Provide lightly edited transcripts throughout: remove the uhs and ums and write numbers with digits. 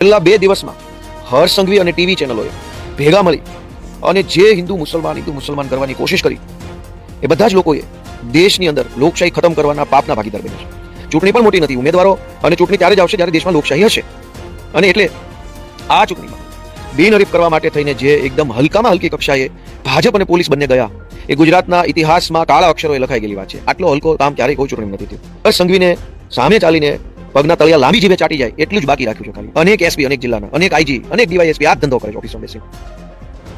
છેલ્લા 2 દિવસમાં હર્ષ સંઘવી અને ટીવી ચેનલોએ ભેગા મળી અને જે હિન્દુ મુસલમાન કરવાની કોશિશ કરી એ બધા જ લોકોએ દેશની અંદર લોકશાહી ખતમ કરવાના પાપના ભાગીદાર બન્યા છે. ચૂંટણી પણ મોટી નથી. ઉમેદવારો અને ચૂંટણી ત્યારે જ આવશે જ્યારે દેશમાં લોકશાહી હશે. અને એટલે આ ચૂંટણીમાં બિનહરીફ કરવા માટે થઈને જે એકદમ હલકામાં હલકી કક્ષાએ ભાજપ અને પોલીસ બંને ગયા એ ગુજરાતના ઇતિહાસમાં કાળા અક્ષરોએ લખાઈ ગયેલી વાત છે. આટલો હલકો કામ ક્યારેય કોઈ ચૂંટણી નથી થયું. હર્ષ સંઘવીને સામે ચાલીને પગના તળિયા લાંબી જીભે ચાટી જાય એટલું જ બાકી રાખ્યું છે ખાલી. અનેક એસપી, અનેક જિલ્લાના, અનેક આઈજી, અનેક ડીવાયએસપી આ ધંધો કરે છે ઓફિસમાં બેસી.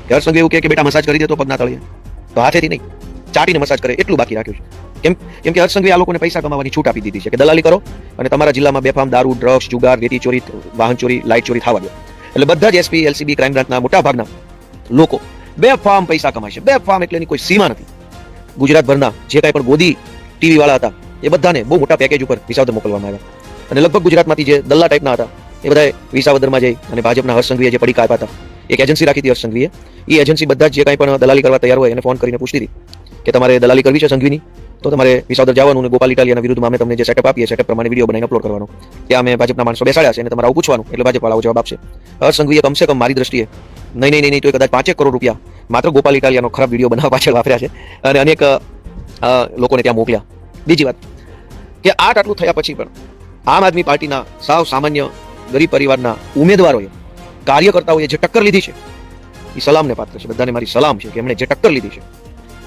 હર્ષ સંઘવી એવું કે બેટા મસાજ કરી દેતો પગના તળિયે, તો હાથેથી નહીં ચાટીને મસાજ કરે એટલું બાકી રાખ્યું છે. કેમ કે હર્ષ સંઘવી આ લોકોને પૈસા કમાવાની છૂટ આપી દીધી છે કે દલાલી કરો અને તમારા જિલ્લામાં બેફામ દારૂ, ડ્રગ્સ, જુગાર, રેતી ચોરી, વાહન ચોરી, લાઇટ ચોરી થવા દો. એટલે બધા જ એસપી, એલસીબી, ક્રાઇમ બ્રાન્ચના મોટા ભાગના લોકો બેફામ પૈસા કમાય છે. બેફામ એટલે એની કોઈ સીમા નથી. ગુજરાતભરના જે કાંઈ પણ ગોદી ટીવી વાળા હતા એ બધાને બહુ મોટા પેકેજ ઉપર વિસાવદર મોકલવામાં આવ્યા. અને લગભગ ગુજરાતમાંથી જે દલ્લા ટાઈપના હતા એ બધા વિસાવદરમાં જઈ અને ભાજપના હર્ષ સંઘવીએ જે પડીકા આપ્યા હતા, એક એજન્સી રાખી હતી હર્ષ સંઘવીએ. એ એજન્સી બધા જે કાંઈ પણ દલાલી કરવા તૈયાર હોય એને ફોન કરીને પૂછતી હતી કે તમારે દલાલી કરવી છે સંઘવીની, તો તમારે વિસાવદર જવાનું અને ગોપાલ ઇટાલિયાના વિરુદ્ધમાં અમે તમને જે સેટઅપ આપીએ સેટઅપ પ્રમાણે વિડીયો બનાવીને અપલોડ કરવાનો. ત્યાં અમે ભાજપના માણસો બેસાડ્યા છે અને તમારે આવું પૂછવાનું એટલે ભાજપ વાળાઓ જવાબ આપશે. હર્ષ સંઘવીએ કમસે કમ મારી દ્રષ્ટિએ નહીં તો કદાચ 5 કરોડ રૂપિયા માત્ર ગોપાલ ઇટાલિયાનો ખરાબ વિડીયો બનાવવા પાછળ વાપર્યા છે અને અનેક લોકોને ત્યાં મોકલ્યા. બીજી વાત કે આટલું થયા પછી પણ આમ આદમી પાર્ટીના સાવ સામાન્ય ગરીબ પરિવારના ઉમેદવારોએ, કાર્યકર્તાઓએ જે ટક્કર લીધી છે એ સલામને પાત્ર છે. બધાને મારી સલામ છે કે એમણે જે ટક્કર લીધી છે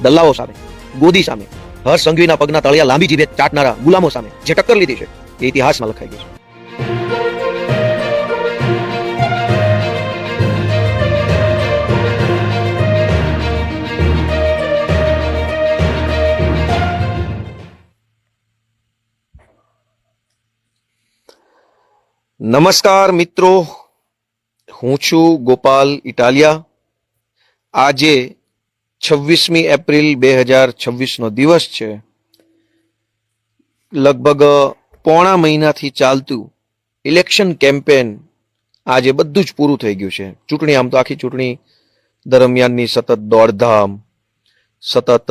દલ્લાઓ સામે, ગોદી સામે, હર્ષ સંઘવીના પગના તળિયા લાંબી જીભે ચાટનારા ગુલામો સામે જે ટક્કર લીધી છે એ ઇતિહાસમાં લખાઈ ગઈ છે. નમસ્કાર મિત્રો, હું છું ગોપાલ ઇટાલિયા. આજે 26મી એપ્રિલ 2026નો દિવસ છે. લગભગ પોણા મહિનાથી ચાલતું ઇલેક્શન કેમ્પેન આજે બધું જ પૂરું થઈ ગયું છે. ચૂંટણી, આમ તો આખી ચૂંટણી દરમિયાનની સતત દોડધામ, સતત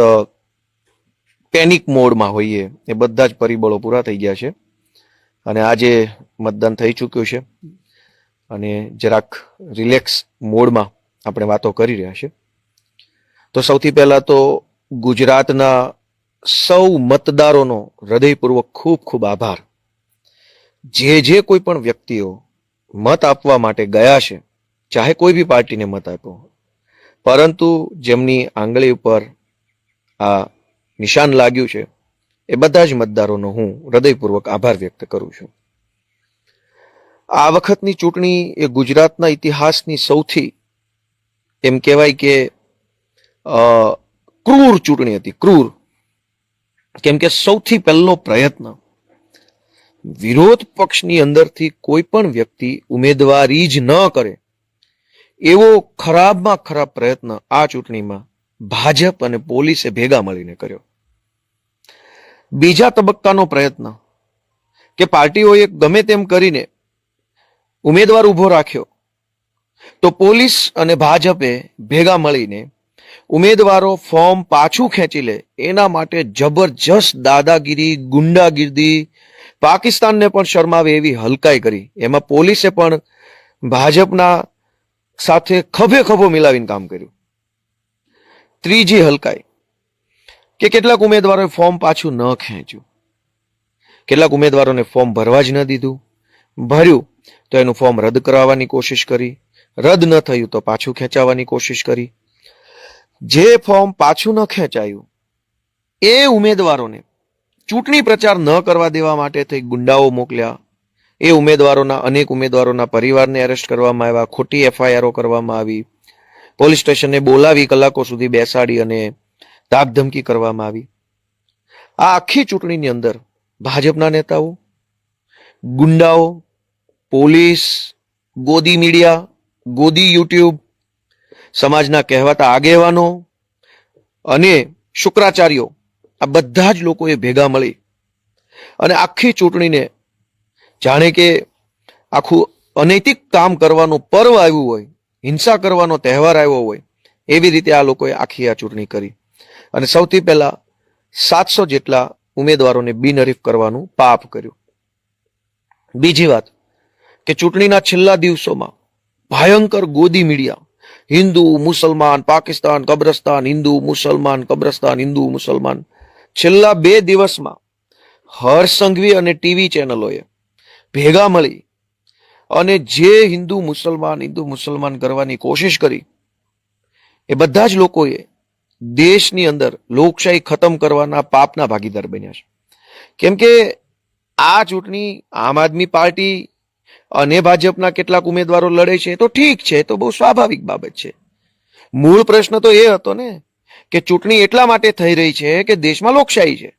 પેનિક મોડમાં હોઈએ એ બધા જ પરિબળો પૂરા થઈ ગયા છે અને આજે મતદાન થઈ ચૂક્યું છે અને જરાક રિલેક્સ મોડમાં આપણે વાતો કરી રહ્યા છે. તો સૌથી પહેલા તો ગુજરાતના સૌ મતદારોનો હૃદયપૂર્વક ખૂબ ખૂબ આભાર. જે કોઈ પણ વ્યક્તિઓ મત આપવા માટે ગયા છે, ચાહે કોઈ બી પાર્ટીને મત આપ્યો, પરંતુ જેમની આંગળી ઉપર આ નિશાન લાગ્યું છે એ બધા જ મતદારોનો હું હૃદયપૂર્વક આભાર વ્યક્ત કરું છું. આ વખતની ચૂંટણી એ ગુજરાતના ઇતિહાસની સૌથી એમ કહેવાય કે ક્રૂર ચૂંટણી હતી. ક્રૂર કેમ કે સૌથી પહેલો પ્રયત્ન વિરોધ પક્ષની અંદરથી કોઈ પણ વ્યક્તિ ઉમેદવારી જ ન કરે એવો ખરાબમાં ખરાબ પ્રયત્ન આ ચૂંટણીમાં ભાજપ અને પોલીસે ભેગા મળીને કર્યો. બીજા તબક્કાનો પ્રયત્ન કે પાર્ટીઓએ ગમે તેમ કરીને ઉમેદવાર ઉભો રાખ્યો તો પોલીસ અને ભાજપે ભેગા મળીને ઉમેદવારો ફોર્મ પાછું ખેંચી લે એના માટે જબરજસ્ત દાદાગીરી, ગુંડાગીરી, પાકિસ્તાનને પણ શરમાવે એવી હલકાઈ કરી. એમાં પોલીસે પણ ભાજપના સાથે ખભે ખભો મિલાવીને કામ કર્યું. ત્રીજી હલકાઈ કે કેટલાક ઉમેદવારોએ ફોર્મ પાછું ન ખેંચ્યું, કેટલાક ઉમેદવારોને ફોર્મ ભરવા જ ન દીધું, ભર્યું તો એનું ફોર્મ રદ કરાવવાની કોશિશ કરી, રદ ન થયું તો પાછું ખેંચાવવાની કોશિશ કરી. જે ફોર્મ પાછું ન ખેંચાયું એ ઉમેદવારોને ચૂંટણી પ્રચાર ન કરવા દેવા માટે થઈ ગુંડાઓ મોકલ્યા. એ અનેક ઉમેદવારોના પરિવારને એરેસ્ટ કરવામાં આવ્યા, ખોટી એફઆઈઆરો કરવામાં આવી, પોલીસ સ્ટેશને બોલાવી કલાકો સુધી બેસાડી અને ધાકધમકી કરવામાં આવી. આ આખી ચૂંટણીની અંદર ભાજપના નેતાઓ, ગુંડાઓ, પોલીસ, ગોદી મીડિયા, ગોદી યુટ્યુબ, સમાજના કહેવાતા આગેવાનો અને શુક્રાચાર્યો, આ બધા જ લોકોએ ભેગા મળી અને આખી ચૂંટણીને જાણે કે આખું અનૈતિક કામ કરવાનું પર્વ આવ્યું હોય, હિંસા કરવાનો તહેવાર આવ્યો હોય એવી રીતે આ લોકોએ આખી આ ચૂંટણી કરી. અને સૌથી પહેલા 700 જેટલા ઉમેદવારોને બિનહરીફ કરવાનું પાપ કર્યું. બીજી વાત કે ચૂંટણીના છેલ્લા દિવસોમાં ભયંકર ગોદી મીડિયા, હિન્દુ મુસલમાન પાકિસ્તાન કબ્રસ્તાન, હિન્દુ મુસલમાન કબ્રસ્તાન, હિન્દુ મુસલમાન, છેલ્લા 2 દિવસમાં હર્ષ સંઘવી અને ટીવી ચેનલોએ ભેગા મળી અને જે હિન્દુ મુસલમાન કરવાની કોશિશ કરી, એ બધા જ લોકોએ દેશની અંદર લોકશાહી ખતમ કરવાના પાપના ભાગીદાર બન્યા છે. કેમ કે આ ચૂંટણી આમ આદમી પાર્ટી અને ભાજપના કેટલાક ઉમેદવારો લડે છે તો ઠીક છે, તો બહુ સ્વાભાવિક બાબત છે. મૂળ પ્રશ્ન તો એ હતો ને કે ચૂંટણી એટલા માટે થઈ રહી છે કે દેશમાં લોકશાહી છે.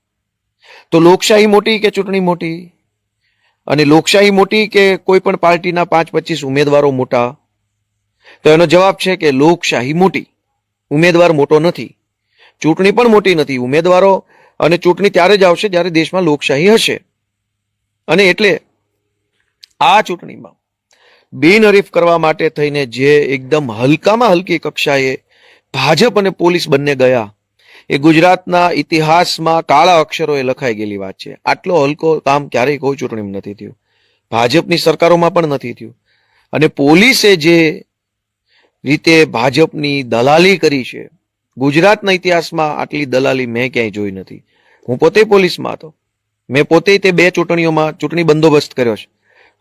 તો લોકશાહી મોટી કે ચૂંટણી મોટી? અને લોકશાહી મોટી કે કોઈ પણ પાર્ટીના 5-25 ઉમેદવારો મોટા? તો એનો જવાબ છે કે લોકશાહી મોટી, ઉમેદવાર મોટો નથી. ચૂંટણી પણ મોટી નથી. ઉમેદવારો અને ચૂંટણી ત્યારે જ આવશે જ્યારે દેશમાં લોકશાહી હશે. અને એટલે આ ચૂંટણીમાં બિનહરીફ કરવા માટે થઈને જે એકદમ હલકામાં હલકી કક્ષાએ ભાજપ અને પોલીસ બંને ગયા, એ ગુજરાતના ઇતિહાસમાં કાળા અક્ષરોએ લખાઈ ગયેલી વાત છે. આટલો હલકો કામ ક્યારેય કોઈ ચૂંટણીમાં નથી થયું, ભાજપની સરકારોમાં પણ નથી થયું. અને પોલીસે જે રીતે ભાજપની દલાલી કરી છે, ગુજરાતના ઇતિહાસમાં આટલી દલાલી મેં ક્યાંય જોઈ નથી. હું પોતે પોલીસમાં હતો, મેં પોતે તે 2 ચૂંટણીઓમાં ચૂંટણી બંદોબસ્ત કર્યો છે.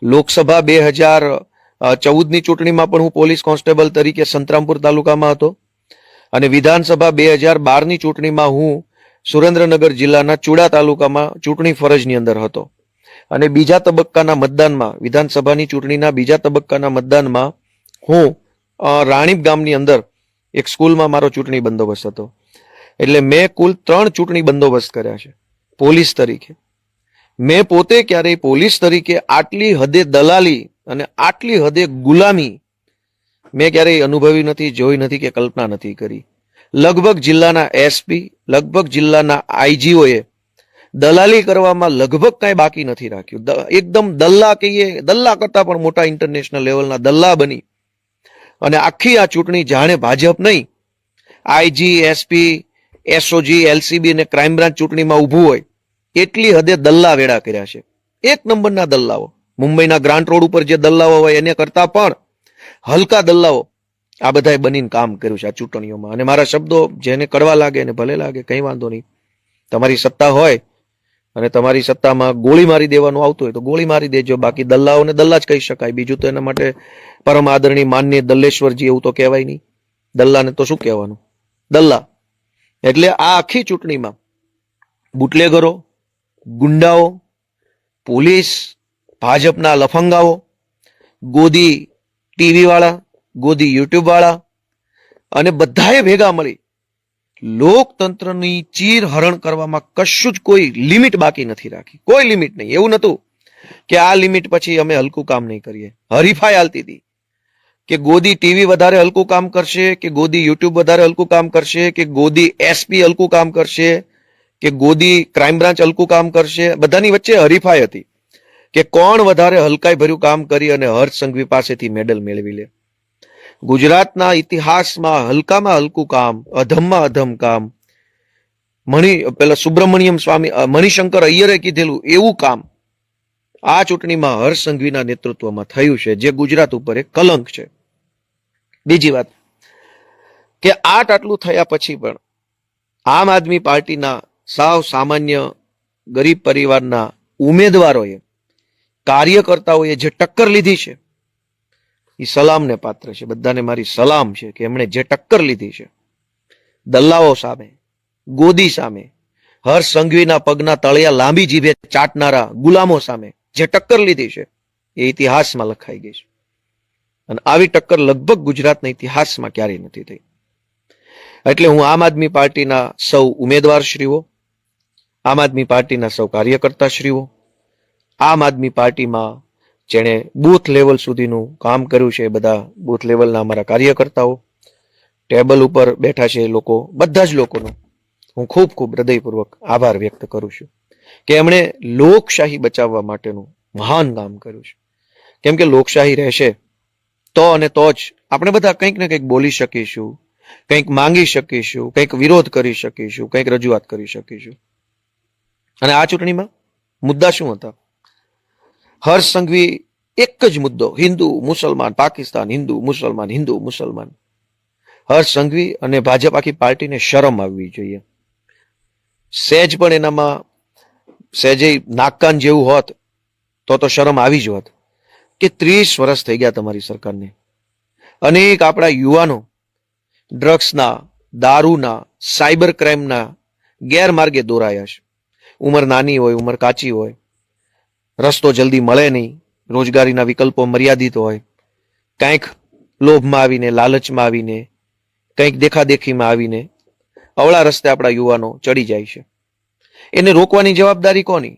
લોકસભા 2014ની ચૂંટણીમાં પણ હું પોલીસ કોન્સ્ટેબલ તરીકે સંતરામપુર તાલુકામાં હતો અને વિધાનસભા 2012ની ચૂંટણીમાં હું સુરેન્દ્રનગર જિલ્લાના ચુડા તાલુકામાં ચૂંટણી ફરજની અંદર હતો. અને બીજા તબક્કાના મતદાનમાં, વિધાનસભાની ચૂંટણીના બીજા તબક્કાના મતદાનમાં હું રાણીપ ગામની અંદર એક સ્કૂલમાં મારો ચૂંટણી બંદોબસ્ત હતો. એટલે મેં કુલ 3 ચૂંટણી બંદોબસ્ત કર્યા છે પોલીસ તરીકે. મેં પોતે ક્યારેય પોલીસ તરીકે આટલી હદે દલાલી અને આટલી હદે ગુલામી મેં ક્યારેય અનુભવી નથી, જોઈ નથી કે કલ્પના નથી કરી. લગભગ જિલ્લાના એસપી, લગભગ જિલ્લાના આઈજીઓએ દલાલી કરવામાં લગભગ કાંઈ બાકી નથી રાખ્યું. એકદમ દલ્લા કહીએ, દલ્લા કરતા પણ મોટા ઇન્ટરનેશનલ લેવલના દલ્લા બની અને આખી આ ચૂંટણી જાણે ભાજપ નહીં, આઈજી, એસપી, એસઓજી, એલસીબી અને ક્રાઇમ બ્રાન્ચ ચૂંટણીમાં ઊભું હોય એટલી હદે દલ્લા વેડા કર્યા છે. 1 નંબરના દલ્લાઓ. મુંબઈના ગ્રાન્ટ રોડ ઉપર જે દલ્લાઓ હોય એને કરતા પણ હલકા દલ્લાઓ આ બધાએ બનીને કામ કર્યું છે આ ચૂંટણીઓમાં. અને મારા શબ્દો જેને કડવા લાગે એને ભલે લાગે, કંઈ વાંધો નહીં. તમારી સત્તા હોય અને તમારી સત્તામાં ગોળી મારી દેવાનું આવતું હોય તો ગોળી મારી દેજો. બાકી દલ્લાઓને દલ્લા જ કહી શકાય, બીજું તો એના માટે પરમ આદરણીય માન્ય દલ્લેશ્વરજી એવું તો કહેવાય નહીં. દલ્લાને તો શું કહેવાનું, દલ્લા. એટલે આ આખી ચૂંટણીમાં બુટલેગરો, ગુંડાઓ, પોલીસ, ભાજપના લફંગાઓ, ગોદી ટીવી વાળા, ગોદી યુટ્યુબ વાળા અને બધાએ ભેગા મળી લોકતંત્રની ચીરહરણ કરવામાં કશું જ કોઈ લિમિટ બાકી નથી રાખી. કોઈ લિમિટ નહીં. એવું નતું કે આ લિમિટ પછી અમે હલકું કામ નહીં કરીએ. હરીફાઈ હાલતી હતી કે ગોદી ટીવી વધારે હલકું કામ કરશે, કે ગોદી યુટ્યુબ વધારે હલકું કામ કરશે, કે ગોદી એસપી હલકું કામ કરશે, કે ગોદી ક્રાઇમ બ્રાન્ચ હલકું કામ કરશે. બધાની વચ્ચે હરીફાઈ હતી કે કોણ વધારે હલકાઈ ભર્યું કામ કરી અને હર્ષ સંઘવી પાસેથી મેડલ મેળવી લે. ગુજરાતના ઇતિહાસમાં હલકામાં હલકું કામ, અધમમાં અધમ કામ, પેલા સુબ્રમણ્યમ સ્વામી, મણિશંકર અય્યરે કીધેલું એવું કામ આ ચૂંટણીમાં હર્ષ સંઘવીના નેતૃત્વમાં થયું છે, જે ગુજરાત ઉપર એક કલંક છે. બીજી વાત કે આટલું થયા પછી પણ આમ આદમી પાર્ટીના સાવ સામાન્ય ગરીબ પરિવારના ઉમેદવારોએ, કાર્યકર્તાઓએ જે ટક્કર લીધી છે એ સલામને પાત્ર છે. બધાને મારી સલામ છે કે એમણે જે ટક્કર લીધી છે દલ્લાઓ સામે, ગોદી સામે, હર્ષ સંઘવીના પગના તળિયા લાંબી જીભે ચાટનારા ગુલામો સામે જે ટક્કર લીધી છે એ ઇતિહાસમાં લખાઈ ગઈ છે. અને આવી ટક્કર લગભગ ગુજરાતના ઇતિહાસમાં ક્યારેય નથી થઈ. એટલે હું આમ આદમી પાર્ટીના સૌ ઉમેદવારશ્રીઓ, આમ આદમી પાર્ટીના સૌ કાર્યકર્તાશ્રીઓ, આમ આદમી પાર્ટીમાં જેણે બૂથ લેવલ સુધીનું કામ કર્યું છે એ બધા બૂથ લેવલના અમારા કાર્યકર્તાઓ, ટેબલ ઉપર બેઠા છે એ લોકો, બધા જ લોકોનો હું ખૂબ ખૂબ હૃદયપૂર્વક આભાર વ્યક્ત કરું છું કે એમણે લોકશાહી બચાવવા માટેનું મહાન કામ કર્યું છે. કેમ કે લોકશાહી રહેશે તો અને તો જ આપણે બધા કંઈક ને કંઈક બોલી શકીશું, કંઈક માંગી શકીશું, કંઈક વિરોધ કરી શકીશું, કંઈક રજૂઆત કરી શકીશું. અને આ ચૂંટણીમાં મુદ્દા શું હતા? હર્ષ સંઘવી એક જ મુદ્દો, હિન્દુ મુસલમાન પાકિસ્તાન, હિન્દુ મુસલમાન, હિન્દુ મુસલમાન. હર્ષ સંઘવી અને ભાજપ આખી પાર્ટીને શરમ આવવી જોઈએ. સહેજ પણ એનામાં સહેજે નાકકાન જેવું હોત તો શરમ આવી જ હોત કે 30 વર્ષ થઈ ગયા તમારી સરકારને. અનેક આપણા યુવાનો ડ્રગ્સના, દારૂના, સાયબર ક્રાઇમના ગેરમાર્ગે દોરાયા છે. ઉંમર નાની હોય, ઉંમર કાચી હોય, રસ્તો જલ્દી મળે નહીં, રોજગારીના વિકલ્પો મર્યાદિત હોય, કંઈક લોભમાં આવીને, લાલચમાં આવીને, કંઈક દેખાદેખીમાં આવીને અવળા રસ્તે આપણા યુવાનો ચડી જાય છે. એને રોકવાની જવાબદારી કોની?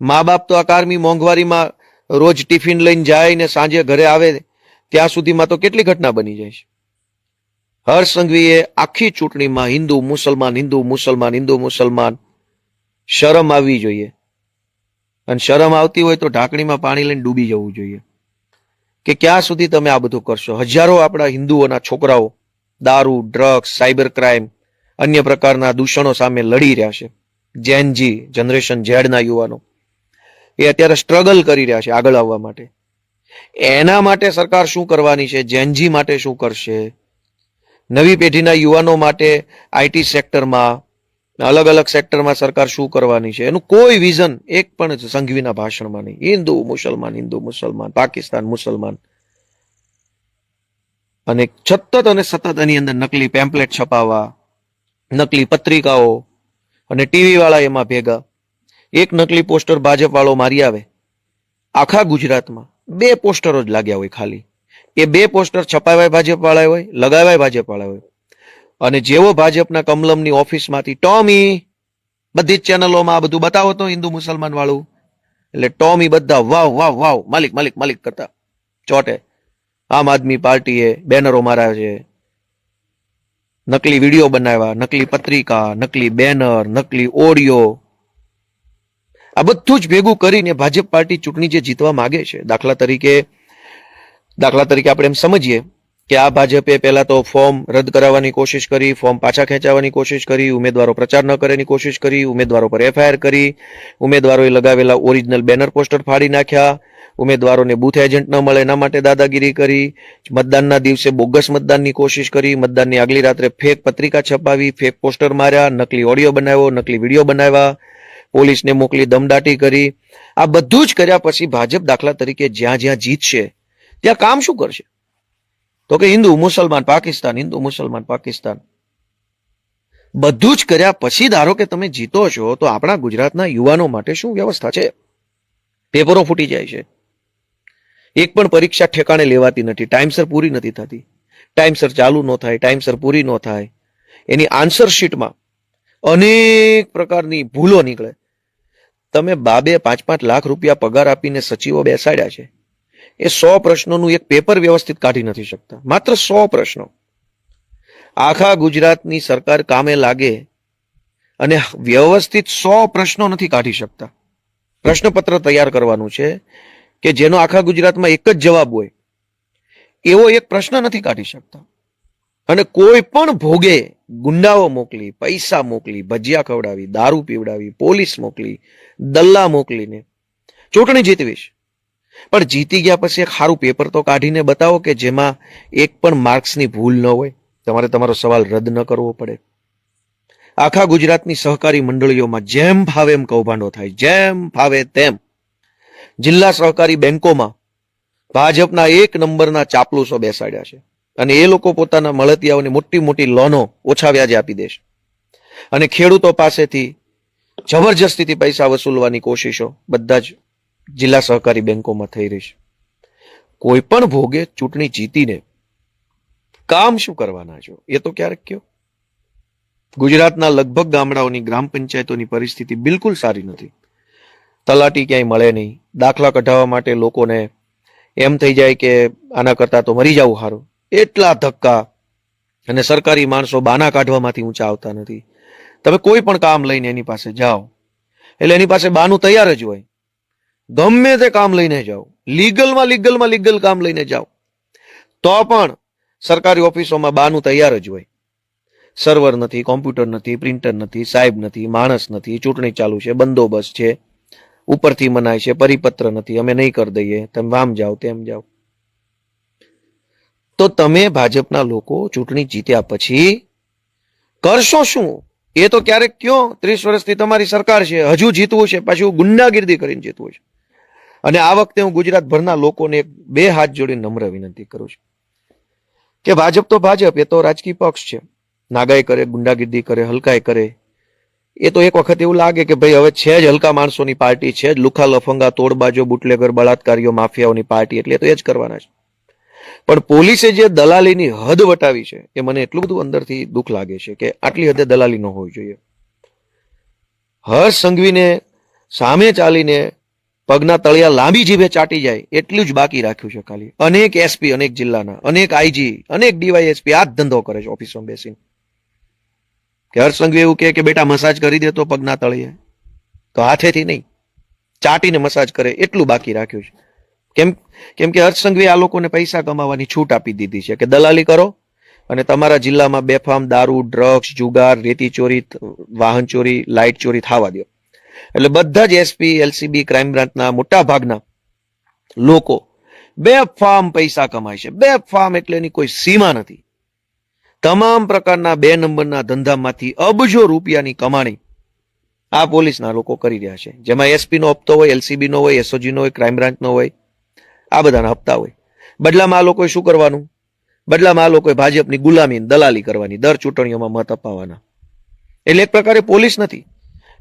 મા બાપ તો આ કારમી મોંઘવારીમાં રોજ ટિફિન લઈને જાય ને સાંજે ઘરે આવે ત્યાં સુધીમાં તો કેટલી ઘટના બની જાય છે. હર્ષ સંઘવીએ આખી ચૂંટણીમાં હિન્દુ મુસલમાન, હિન્દુ મુસલમાન, હિન્દુ મુસલમાન, શરમ આવવી જોઈએ. અને શરમ આવતી હોય તો ઢાંકણીમાં પાણી લઈને ડૂબી જવું જોઈએ કે ક્યાં સુધી તમે આ બધું કરશો. હજારો આપણા હિન્દુઓના છોકરાઓ દારૂ, ડ્રગ્સ, સાયબર ક્રાઇમ, અન્ય પ્રકારના દૂષણો સામે લડી રહ્યા છે. જેનજી જનરેશન ઝેડના યુવાનો એ અત્યારે સ્ટ્રગલ કરી રહ્યા છે આગળ આવવા માટે. એના માટે સરકાર શું કરવાની છે? જેનજી માટે શું કરશે? નવી પેઢીના યુવાનો માટે આઈટી સેક્ટરમાં, અલગ અલગ સેક્ટરમાં સરકાર શું કરવાની છે? એનું કોઈ વિઝન એક પણ સંઘવીના ભાષણમાં નહીં. હિન્દુ મુસલમાન, હિન્દુ મુસલમાન, પાકિસ્તાન મુસલમાન. અને સતત અને સતત એની અંદર નકલી પેમ્પલેટ છપાવવા, નકલી પત્રિકાઓ, અને ટીવી વાળા એમાં ભેગા. એક નકલી પોસ્ટર ભાજપ વાળો મારી આવે, આખા ગુજરાતમાં 2 પોસ્ટરો જ લાગ્યા હોય ખાલી. એ 2 પોસ્ટર છપાવાય ભાજપ વાળા હોય, લગાવાય ભાજપ વાળા હોય. અને જેવો ભાજપના કમલમની ઓફિસમાંથી ટોમી, બધી જ ચેનલોમાં આ બધું બતાવો તો હિન્દુ મુસલમાન વાળું, એટલે ટોમી બધા વાવ વાવ વાવ, માલિક માલિક માલિક કરતા ચોટે. આમ આદમી પાર્ટીએ બેનરો માર્યા છે, નકલી વિડીયો બનાવ્યા, નકલી પત્રિકા, નકલી બેનર, નકલી ઓડિયો, આ બધું જ ભેગું કરીને ભાજપ પાર્ટી ચૂંટણી જે જીતવા માંગે છે. દાખલા તરીકે આપણે એમ સમજીએ કે આ ભાજપે પહેલા તો ફોર્મ રદ કરાવવાની કોશિશ કરી, ફોર્મ પાછા ખેંચાવવાની કોશિશ કરી, ઉમેદવારો પ્રચાર ન કરવાની કોશિશ કરી, ઉમેદવારો પર એફઆઈઆર કરી, ઉમેદવારોએ લગાવેલા ઓરિજિનલ બેનર પોસ્ટર ફાડી નાખ્યા, ઉમેદવારોને બૂથ એજન્ટ ન મળે એના માટે દાદાગીરી કરી, મતદાનના દિવસે બોગસ મતદાનની કોશિશ કરી, મતદાનની આગલી રાત્રે ફેક પત્રિકા છપાવી, ફેક પોસ્ટર માર્યા, નકલી ઓડિયો બનાવ્યો, નકલી વિડીયો બનાવ્યા, પોલીસને મોકલી દમદાટી કરી. આ બધું જ કર્યા પછી ભાજપ દાખલા તરીકે જ્યાં જ્યાં જીતશે ત્યાં કામ શું કરશે? તો કે હિન્દુ મુસલમાન પાકિસ્તાન, હિન્દુ મુસલમાન પાકિસ્તાન. બધું જ કર્યા પછી ધારો કે તમે જીતો છો તો આપણા ગુજરાતના યુવાનો માટે શું વ્યવસ્થા છે? પેપરો ફૂટી જાય છે, એક પણ પરીક્ષા ઠેકાણે લેવાતી નથી, ટાઈમસર પૂરી નથી થતી, ટાઈમસર ચાલુ ન થાય, ટાઈમસર પૂરી ન થાય, એની આન્સર શીટમાં અનેક પ્રકારની ભૂલો નીકળે. તમે 2-5 લાખ રૂપિયા પગાર આપીને સચિવો બેસાડ્યા છે, એ 100 પ્રશ્નોનું એક પેપર વ્યવસ્થિત કાઢી નથી શકતા. માત્ર 100 પ્રશ્નો. આખા ગુજરાતની સરકાર કામે લાગે અને વ્યવસ્થિત 100 પ્રશ્નો નથી કાઢી શકતા. પ્રશ્નપત્ર તૈયાર કરવાનું છે કે જેનો આખા ગુજરાતમાં એક જ જવાબ હોય એવો એક પ્રશ્ન નથી કાઢી શકતા. અને કોઈ પણ ભોગે ગુંડાઓ મોકલી, પૈસા મોકલી, ભજીયા ખવડાવી, દારૂ પીવડાવી, પોલીસ મોકલી, દલ્લા મોકલીને ચૂંટણી જીતવીશ. પણ જીતી ગયા પછી એક સારું પેપર તો કાઢીને બતાવો કે જેમાં એક પણ માર્ક્સની ભૂલ ન હોય, તમારે તમારો સવાલ રદ ન કરવો પડે. આખા ગુજરાતની સહકારી મંડળીઓમાં જેમ ફાવે એમ કૌભાંડો થાય, જેમ ફાવે તેમ. જિલ્લા સહકારી બેંકોમાં ભાજપના 1 નંબરના ચાપલુસો બેસાડ્યા છે અને એ લોકો પોતાના મળતિયાઓને મોટી મોટી લોનો ઓછા વ્યાજે આપી દેશે અને ખેડૂતો પાસેથી જબરજસ્તીથી પૈસા વસૂલવાની કોશિશો બધા જ જિલ્લા સહકારી બેંકોમાં થઈ રહી છે. કોઈ પણ ભોગે ચૂંટણી જીતીને કામ શું કરવાના છો એ તો ક્યારેક કયો. ગુજરાતના લગભગ ગામડાઓની ગ્રામ પંચાયતોની પરિસ્થિતિ બિલકુલ સારી નથી. તલાટી ક્યાંય મળે નહીં. દાખલા કઢાવવા માટે લોકોને એમ થઈ જાય કે આના કરતા તો મરી જવું સારું. એટલા ધક્કા, અને સરકારી માણસો બાના કાઢવામાંથી ઊંચા આવતા નથી. તમે કોઈ પણ કામ લઈને એની પાસે જાઓ એટલે એની પાસે બાનું તૈયાર જ હોય. ગમે તે કામ લઈને જાઓ, લીગલ કામ લઈને જાઓ તો પણ સરકારી ઓફિસોમાં બાનું તૈયાર જ હોય. સર્વર નથી, કોમ્પ્યુટર નથી, પ્રિન્ટર નથી, સાહેબ નથી, માણસ નથી, ચૂંટણી ચાલુ છે, બંદોબસ્ત છે, ઉપરથી મનાય છે, પરિપત્ર નથી, અમે નહીં કરી દઈએ, તમે આમ જાઓ તેમ જાઓ. તો તમે ભાજપના લોકો ચૂંટણી જીત્યા પછી કરશો શું? એ તો ક્યારેક કયો 30 વર્ષથી તમારી સરકાર છે, હજુ જીતવું છે, પાછું ગુંડાગીર્દી કરીને જીતવું છે. અને આ વખતે હું ગુજરાતભરના લોકોને બે હાથ જોડીને નમ્ર વિનંતી કરું છું કે ભાજપ તો ભાજપ, એ તો રાજકીય પક્ષ છે. નાગાઈ કરે, ગુંડાગીર્દી કરે, હલકાઈ કરે, એ તો એક વખત એવું લાગે કે ભાઈ હવે છે જ હલકા માણસોની પાર્ટી, છે જ લુખા લફંગા તોડબાજો બુટલેગર બળાત્કારીઓ માફિયાઓની પાર્ટી, એટલે તો એ જ કરવાના છે. પણ પોલીસે જે દલાલીની હદ વટાવી છે એ મને એટલું બધું અંદરથી દુઃખ લાગે છે કે આટલી હદે દલાલી ન હોવી જોઈએ. હર્ષ સંઘવીને સામે ચાલીને પગના તળિયા લાંબી જીભે ચાટી જાય એટલું જ બાકી રાખ્યું છે ખાલી. અનેક એસપી, અનેક જિલ્લાના, અનેક આઈજી, અનેક ડીવાયએસપી આ જ ધંધો કરે છે ઓફિસમાં બેસીને. કે હર્ષ સંઘવી એવું કે બેટા મસાજ કરી દે તો પગના તળિયે, તો હાથેથી નહીં, ચાટીને મસાજ કરે એટલું બાકી રાખ્યું છે. કેમ કે હર્ષ સંઘવી આ લોકોને પૈસા કમાવાની છૂટ આપી દીધી છે કે દલાલી કરો અને તમારા જિલ્લામાં બેફામ દારૂ, ડ્રગ્સ, જુગાર, રેતી ચોરી, વાહન ચોરી, લાઇટ ચોરી થવા દો. એટલે બધા જ એસપી, એલસીબી, ક્રાઇમ બ્રાન્ચના મોટા ભાગના લોકો બેફામ પૈસા કમાય છે. બેફામ એટલે એની કોઈ સીમા નથી. તમામ પ્રકારના 2 નંબરના ધંધામાંથી અબજો રૂપિયાની કમાણી આ પોલીસના લોકો કરી રહ્યા છે, જેમાં એસપી નો હપ્તો હોય, એલસીબી નો હોય, એસઓજી નો હોય, ક્રાઇમ બ્રાન્ચ નો હોય, આ બધાના હપ્તા હોય. બદલામાં આ લોકોએ શું કરવાનું? બદલામાં આ લોકોએ ભાજપની ગુલામી, દલાલી કરવાની, દર ચૂંટણીઓમાં મત અપાવવાના. એટલે એક પ્રકારે પોલીસ નથી,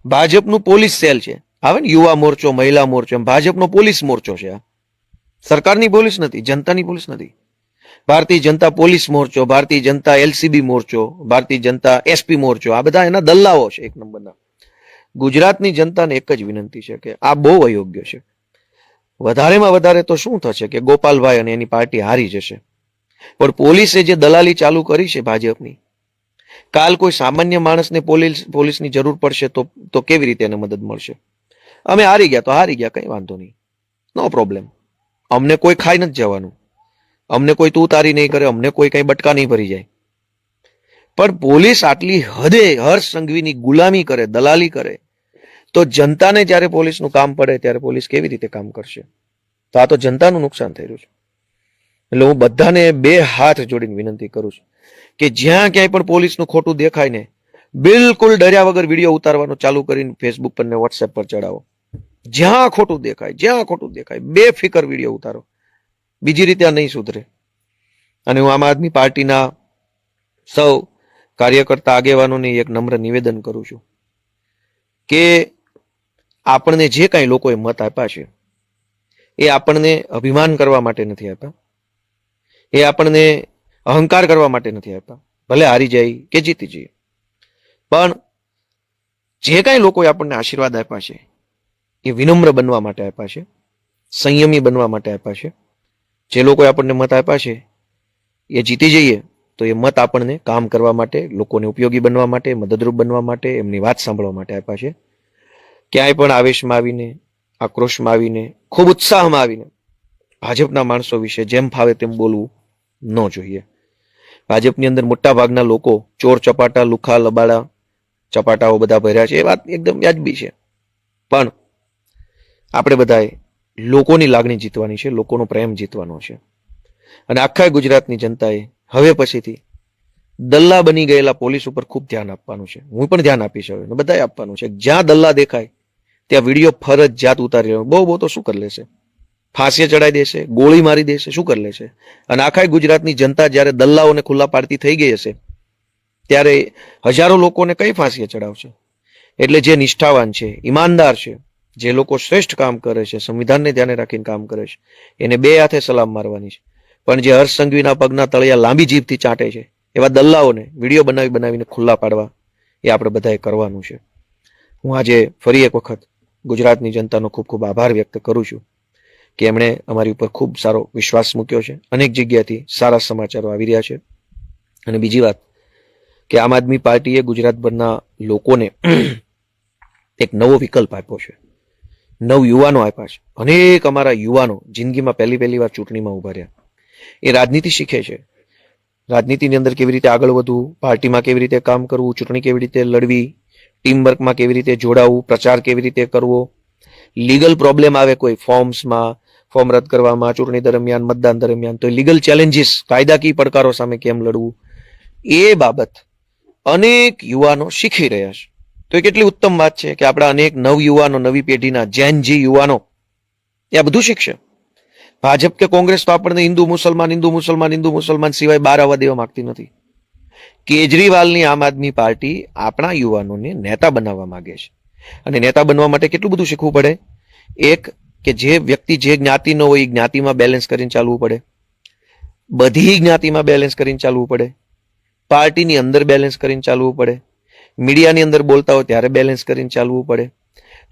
ભાજપનું પોલીસ સેલ છે. આવે ને યુવા મોરચો, મહિલા મોરચો, એમ ભાજપનો પોલીસ મોરચો છે. આ સરકારની પોલીસ નથી, જનતાની પોલીસ નથી. ભારતીય જનતા પોલીસ મોરચો, ભારતીય જનતા એલસીબી મોરચો, ભારતીય જનતા એસપી મોરચો, આ બધા એના દલ્લાઓ છે એક નંબરના. ગુજરાતની જનતાને એક જ વિનંતી છે કે આ બહુ અયોગ્ય છે. વધારેમાં વધારે તો શું થશે કે ગોપાલભાઈ અને એની પાર્ટી હારી જશે. પણ પોલીસે જે દલાલી ચાલુ કરી છે ભાજપની, કાલ કોઈ સામાન્ય માણસને પોલીસની જરૂર પડશે તો કેવી રીતે એને મદદ મળશે? અમે હારી ગયા તો હારી ગયા, કઈ વાંધો નહીં, નો પ્રોબ્લેમ. અમને કોઈ ખાઈ નથી જવાનું, અમને કોઈ તું તારી નહીં કરે, અમને કોઈ કઈ બટકા નહીં ભરી જાય. પણ પોલીસ આટલી હદે હર્ષ સંઘવીની ગુલામી કરે, દલાલી કરે, તો જનતાને જ્યારે પોલીસનું કામ પડે ત્યારે પોલીસ કેવી રીતે કામ કરશે? તો આ તો જનતાનું નુકસાન થઈ રહ્યું છે. એટલે હું બધાને બે હાથ જોડીને વિનંતી કરું છું કે જ્યાં ક્યાંય પણ પોલીસનું ખોટું દેખાય ને, બિલકુલ ડર્યા વગર વિડીયો ઉતારવાનું ચાલુ કરીને ફેસબુક પર ને વોટ્સએપ પર ચડાવો. જ્યાં ખોટું દેખાય બેફિકર વિડીયો ઉતારો. બીજી રીતે આ નહીં સુધરે. અને હું આમ આદમી પાર્ટીના સૌ કાર્યકર્તા આગેવાનોને એક નમ્ર નિવેદન કરું છું કે આપણને જે કાંઈ લોકોએ મત આપ્યા છે એ આપણને અભિમાન કરવા માટે નથી આપ્યા, એ આપણને અહંકાર કરવા માટે નથી આપ્યા. ભલે હારી જાય કે જીતી જઈએ, પણ જે કાંઈ લોકોએ આપણને આશીર્વાદ આપ્યા છે એ વિનમ્ર બનવા માટે આપ્યા છે, સંયમી બનવા માટે આપ્યા છે. જે લોકોએ આપણને મત આપ્યા છે એ જીતી જઈએ તો એ મત આપણને કામ કરવા માટે, લોકોને ઉપયોગી બનવા માટે, મદદરૂપ બનવા માટે, એમની વાત સાંભળવા માટે આપ્યા છે. ક્યાંય પણ આવેશમાં આવીને, આક્રોશમાં આવીને, ખૂબ ઉત્સાહમાં આવીને ભાજપના માણસો વિશે જેમ ફાવે તેમ બોલવું ન જોઈએ. ભાજપની અંદર મોટા ભાગના લોકો ચોર ચપાટા, લુખા લબાડા ચપાટાઓ બધા ભર્યા છે, એ વાત એકદમ વ્યાજબી છે. પણ આપણે બધાએ લોકોની લાગણી જીતવાની છે, લોકોનો પ્રેમ જીતવાનો છે. અને આખા ગુજરાતની જનતાએ હવે પછીથી દલ્લા બની ગયેલા પોલીસ ઉપર ખૂબ ધ્યાન આપવાનું છે. હું પણ ધ્યાન આપીશ હવે, બધાએ આપવાનું છે. જ્યાં દલ્લા દેખાય ત્યાં વિડીયો ફરજિયાત ઉતારી રહ્યો. બહુ તો શું કરી લેશે? ફાંસીએ ચડાવી દેશે, ગોળી મારી દેશે, શું કરી લેશે? અને આખા ગુજરાતની જનતા જ્યારે દલ્લાઓને ખુલ્લા પાડતી થઈ ગઈ હશે ત્યારે હજારો લોકોને કઈ ફાંસીએ ચડાવશે? એટલે જે નિષ્ઠાવાન છે, ઈમાનદાર છે, જે લોકો શ્રેષ્ઠ કામ કરે છે, સંવિધાનને ધ્યાને રાખીને કામ કરે છે, એને બે હાથે સલામ મારવાની છે. પણ જે હર્ષ સંઘવીના પગના તળિયા લાંબી જીભથી ચાટે છે એવા દલ્લાઓને વિડીયો બનાવીને ખુલ્લા પાડવા એ આપણે બધાએ કરવાનું છે. હું આજે ફરી એક વખત ગુજરાતની જનતાનો ખૂબ ખૂબ આભાર વ્યક્ત કરું છું કે એમણે અમારી ઉપર ખૂબ સારો વિશ્વાસ મૂક્યો છે. અનેક જગ્યાથી સારા સમાચારો આવી રહ્યા છે. અને બીજી વાત કે આમ આદમી પાર્ટીએ ગુજરાતભરના લોકોને એક નવો વિકલ્પ આપ્યો છે, નવ યુવાનો આપ્યા છે. અનેક અમારા યુવાનો જિંદગીમાં પહેલી વાર ચૂંટણીમાં ઉભા રહ્યા. એ રાજનીતિ શીખે છે, રાજનીતિની અંદર કેવી રીતે આગળ વધવું, પાર્ટીમાં કેવી રીતે કામ કરવું, ચૂંટણી કેવી રીતે લડવી, ટીમ વર્કમાં કેવી રીતે જોડાવું, પ્રચાર કેવી રીતે કરવો, લીગલ પ્રોબ્લેમ આવે કોઈ ફોર્મ્સમાં, ફોર્મ રદ કરવામાં, ચૂંટણી દરમિયાન, મતદાન દરમિયાન, તો લીગલ ચેલેન્જીસ, કાયદાકીય પડકારો સામે કેમ લડવું, એ બાબત અનેક યુવાનો શીખી રહ્યા છે. તો એ કેટલી ઉત્તમ વાત છે કે આપણા અનેક નવયુવાનો, નવી પેઢીના જેનજી યુવાનો એ આ બધું શીખશે. ભાજપ કે કોંગ્રેસ તો આપણને હિન્દુ મુસલમાન, હિન્દુ મુસલમાન, હિન્દુ મુસલમાન સિવાય બહાર આવવા દેવા માંગતી નથી. કેજરીવાલની આમ આદમી પાર્ટી આપણા યુવાનોને નેતા બનાવવા માંગે છે. અને નેતા બનવા માટે કેટલું બધું શીખવું પડે. એક, કે જે વ્યક્તિ જે જ્ઞાતિનો હોય એ જ્ઞાતિમાં બેલેન્સ કરીને ચાલવું પડે, બધી જ્ઞાતિમાં બેલેન્સ કરીને ચાલવું પડે, પાર્ટીની અંદર બેલેન્સ કરીને ચાલવું પડે, મીડિયાની અંદર બોલતા હોય ત્યારે બેલેન્સ કરીને ચાલવું પડે,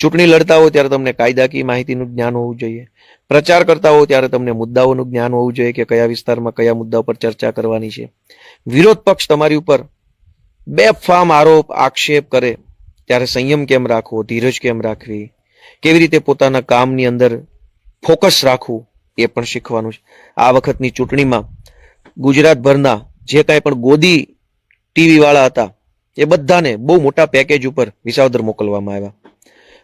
ચૂંટણી લડતા હો ત્યારે તમને કાયદાકીય માહિતીનું જ્ઞાન હોવું જોઈએ, પ્રચાર કરતા હો ત્યારે તમને મુદ્દાઓનું જ્ઞાન હોવું જોઈએ કે કયા વિસ્તારમાં કયા મુદ્દા પર ચર્ચા કરવાની છે. વિરોધ પક્ષ તમારી ઉપર બેફામ આરોપ આક્ષેપ કરે ત્યારે સંયમ કેમ રાખવો, ધીરજ કેમ રાખવી, કેવી રીતે પોતાના કામની અંદર ફોકસ રાખવું, એ પણ શીખવાનું છે. આ વખતની ચૂંટણીમાં ગુજરાતભરના જે કાંઈ પણ ગોદી ટીવી વાળા હતા એ બધાને બહુ મોટા પેકેજ ઉપર વિસાવદર મોકલવામાં આવ્યા.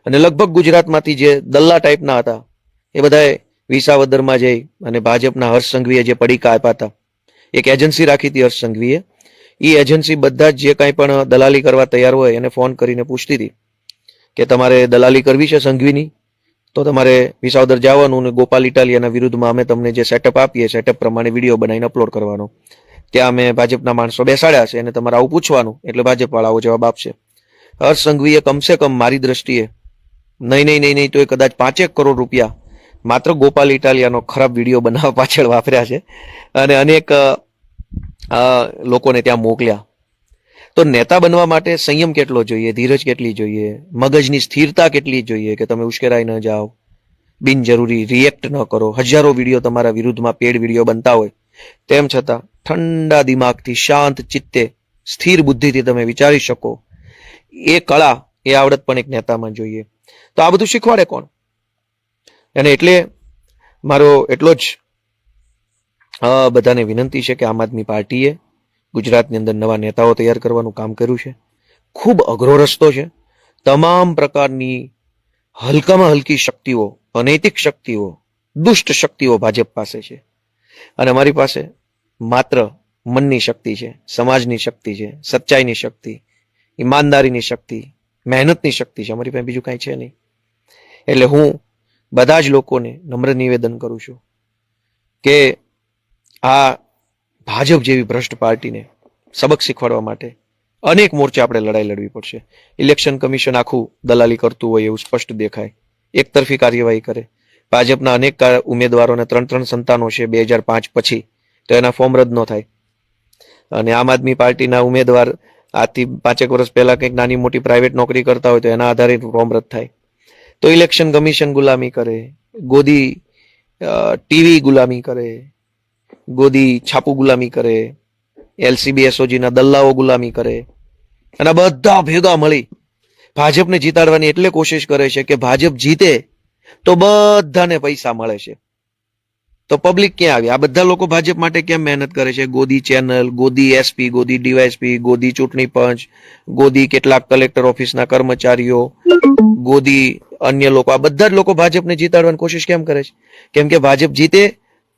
અને લગભગ ગુજરાતમાંથી જે દલ્લા ટાઈપના હતા એ બધાએ વિસાવદરમાં જઈ અને ભાજપના હર્ષ સંઘવીએ જે પડીકા આપ્યા હતા, એક એજન્સી રાખી હતી હર્ષ સંઘવીએ, એ એજન્સી બધા જ જે કાંઈ પણ દલાલી કરવા તૈયાર હોય એને ફોન કરીને પૂછતી હતી કે તમારે દલાલી કરવી છે સંઘવીની તો તમારે વિસાવદર જવાનું, અને ગોપાલ ઇટાલિયાના વિરુદ્ધમાં અમે તમને જે સેટઅપ આપીએ સેટઅપ પ્રમાણે વિડીયો બનાવીને અપલોડ કરવાનો. ત્યાં અમે ભાજપના માણસો બેસાડ્યા છે અને તમારે આવું પૂછવાનું એટલે ભાજપ વાળા આવો જવાબ આપશે. હર્ષ સંઘવીએ કમસે કમ મારી દ્રષ્ટિએ નહીં તો એ કદાચ 5 કરોડ રૂપિયા માત્ર ગોપાલ ઇટાલિયાનો ખરાબ વિડીયો બનાવવા પાછળ વાપર્યા છે અને અનેક લોકોને ત્યાં મોકલ્યા. તો નેતા બનવા માટે સંયમ કેટલો જોઈએ, ધીરજ કેટલી જોઈએ, મગજની સ્થિરતા કેટલી જોઈએ કે તમે ઉશ્કેરાઈ ન જાઓ, બિનજરૂરી રિએક્ટ ન કરો. હજારો વિડીયો તમારા વિરુદ્ધમાં પેડ વિડીયો બનતા હોય તેમ છતાં ઠંડા દિમાગથી, શાંત ચિત્તે, સ્થિર બુદ્ધિથી તમે વિચારી શકો, એ કળા, એ આવડત પણ એક નેતામાં જોઈએ. તો આ બધું શીખવાડે કોણ? અને એટલે મારો એટલો જ બધાને વિનંતી છે કે આમ આદમી પાર્ટીએ ગુજરાતની અંદર નવા નેતાઓ તૈયાર કરવાનું કામ કર્યું છે. ખૂબ અઘરો રસ્તો છે. તમામ પ્રકારની હલકામાં હલકી શક્તિઓ, અનૈતિક શક્તિઓ, દુષ્ટ શક્તિઓ ભાજપ પાસે છે અને અમારી પાસે માત્ર મનની શક્તિ છે, સમાજની શક્તિ છે, સચ્ચાઈની શક્તિ, ઈમાનદારીની શક્તિ, મહેનતની શક્તિ છે. અમારી પાસે બીજું કાંઈ છે નહીં. એટલે હું બધા જ લોકોને નમ્ર નિવેદન કરું છું કે આ ભાજપ જેવી ભ્રષ્ટ પાર્ટીને સબક શીખવાડવા માટે અનેક મોરચા આપણે લડાઈ લડવી પડશે. ઇલેક્શન કમિશન આખું દલાલી કરતું હોય એવું સ્પષ્ટ દેખાય, એકતરફી કાર્યવાહી કરે. ભાજપના અનેક ઉમેદવારોને 3 સંતાનો છે 2005 પછી, તો એના ફોર્મ રદ ન થાય. અને આમ આદમી પાર્ટીના ઉમેદવાર આજથી 5 વર્ષ પહેલા કંઈક નાની મોટી પ્રાઇવેટ નોકરી કરતા હોય તો એના આધારે ફોર્મ રદ થાય. તો ઇલેક્શન કમિશન ગુલામી કરે, ગોદી ટીવી ગુલામી કરે, ગોદી છાપુ ગુલામી કરે, LCB SOG ના દલ્લાઓ ગુલામી કરે, અને બધા ભેગા મળી ભાજપને જીતાડવાની એટલે કોશિશ કરે છે કે ભાજપ જીતે તો બધાને પૈસા મળે છે. તો પબ્લિક ક્યાં આવી? આ બધા લોકો ભાજપ માટે કેમ મહેનત કરે છે? ગોદી ચેનલ, ગોદી SP, ગોદી DYSP, ગોદી ચૂંટણી પંચ, ગોદી કેટલાક કલેક્ટર ઓફિસના કર્મચારીઓ, ગોદી અન્ય લોકો, આ બધા જ લોકો ભાજપને જીતાડવાની કોશિશ કેમ કરે છે? કેમ કે ભાજપ જીતે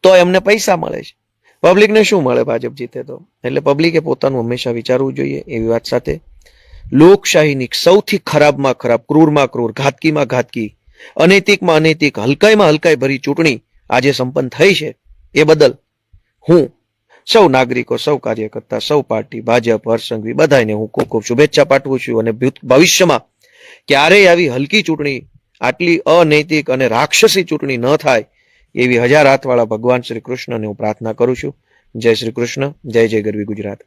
તો એમને પૈસા મળે છે. પબ્લિકને શું મળે ભાજપ જીતે તો? એટલે પબ્લિકે પોતાનું હંમેશા વિચારવું જોઈએ. એવી વાત સાથે લોકશાહીની સૌથી ખરાબમાં ખરાબ, ક્રૂરમાં ક્રૂર, ઘાતકીમાં ઘાતકી, અનૈતિકમાં અનૈતિક, હલકાઈમાં હલકાઈ ભરી ચૂંટણી આજે સંપન્ન થઈ છે એ બદલ હું સૌ નાગરિકો, સૌ કાર્યકર્તા, સૌ પાર્ટી, ભાજપ, હર્ષ સંઘવી બધાને હું ખૂબ ખૂબ શુભેચ્છા પાઠવું છું. અને ભવિષ્યમાં ક્યારેય આવી હલકી ચૂંટણી, આટલી અનૈતિક અને રાક્ષસી ચૂંટણી ન થાય એવી 1000 હાથવાળા ભગવાન શ્રી કૃષ્ણને હું પ્રાર્થના કરું છું. જય શ્રી કૃષ્ણ, જય જય ગરવી ગુજરાત.